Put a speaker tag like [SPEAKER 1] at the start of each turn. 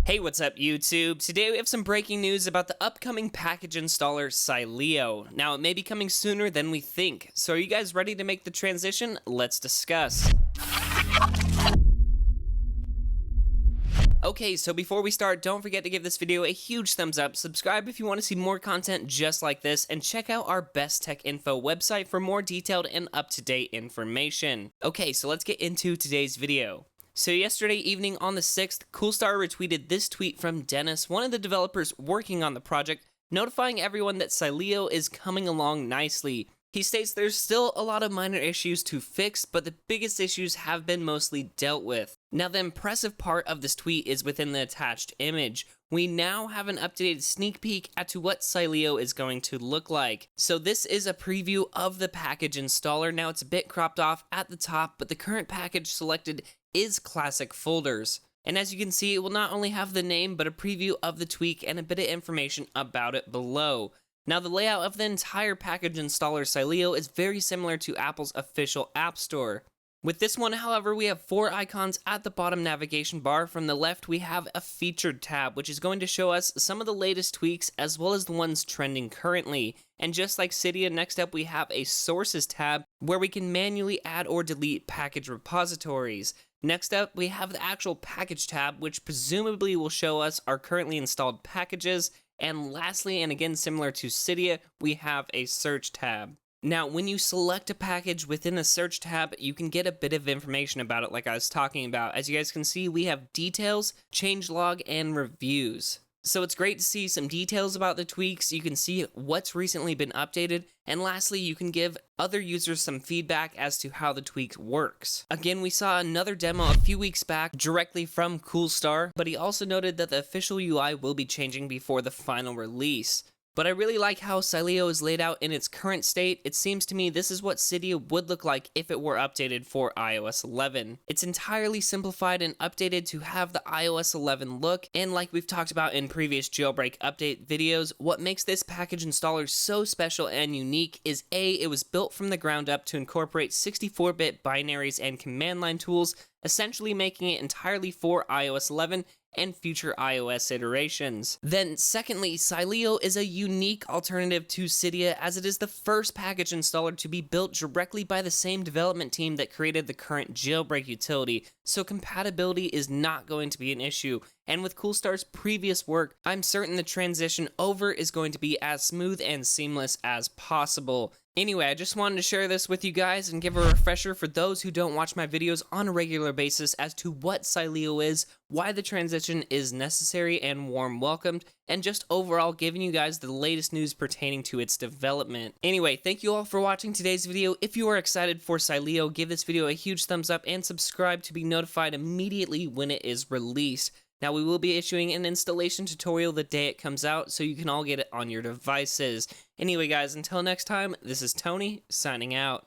[SPEAKER 1] Hey, what's up YouTube? Today we have some breaking news about the upcoming package installer Sileo. Now it may be coming sooner than we think, so are you guys ready to make the transition? Let's discuss. Okay, so before we start, don't forget to give this video a huge thumbs up, subscribe if you want to see more content just like this, and check out our Best Tech Info website for more detailed and up-to-date information. Okay, so let's get into today's video. So yesterday evening on the 6th, Coolstar retweeted this tweet from Dennis, one of the developers working on the project, notifying everyone that Sileo is coming along nicely. He states there's still a lot of minor issues to fix, but the biggest issues have been mostly dealt with. Now the impressive part of this tweet is within the attached image. We now have an updated sneak peek at to what Sileo is going to look like. So this is a preview of the package installer. Now it's a bit cropped off at the top, but the current package selected is classic folders. And as you can see, it will not only have the name, but a preview of the tweak and a bit of information about it below. Now the layout of the entire package installer Sileo is very similar to Apple's official App Store. With this one, however, we have 4 icons at the bottom navigation bar. From the left, we have a featured tab, which is going to show us some of the latest tweaks as well as the ones trending currently. And just like Cydia, next up we have a sources tab where we can manually add or delete package repositories. Next up, we have the actual package tab, which presumably will show us our currently installed packages. And lastly, and again similar to Cydia, we have a search tab. Now, when you select a package within the search tab, you can get a bit of information about it like I was talking about. As you guys can see, we have details, changelog, and reviews. So it's great to see some details about the tweaks, you can see what's recently been updated, and lastly, you can give other users some feedback as to how the tweak works. Again, we saw another demo a few weeks back directly from Coolstar, but he also noted that the official UI will be changing before the final release. But I really like how Sileo is laid out in its current state. It seems to me this is what Cydia would look like if it were updated for iOS 11. It's entirely simplified and updated to have the iOS 11 look, and like we've talked about in previous jailbreak update videos, what makes this package installer so special and unique is A, it was built from the ground up to incorporate 64-bit binaries and command line tools, essentially making it entirely for iOS 11 and future iOS iterations. Then secondly, Sileo is a unique alternative to Cydia as it is the first package installer to be built directly by the same development team that created the current Jailbreak utility, so compatibility is not going to be an issue. And with Coolstar's previous work, I'm certain the transition over is going to be as smooth and seamless as possible. Anyway, I just wanted to share this with you guys and give a refresher for those who don't watch my videos on a regular basis as to what Sileo is, why the transition is necessary and warm welcomed, and just overall giving you guys the latest news pertaining to its development. Anyway, thank you all for watching today's video. If you are excited for Sileo, give this video a huge thumbs up and subscribe to be notified immediately when it is released. Now, we will be issuing an installation tutorial the day it comes out, so you can all get it on your devices. Anyway, guys, until next time, this is Tony, signing out.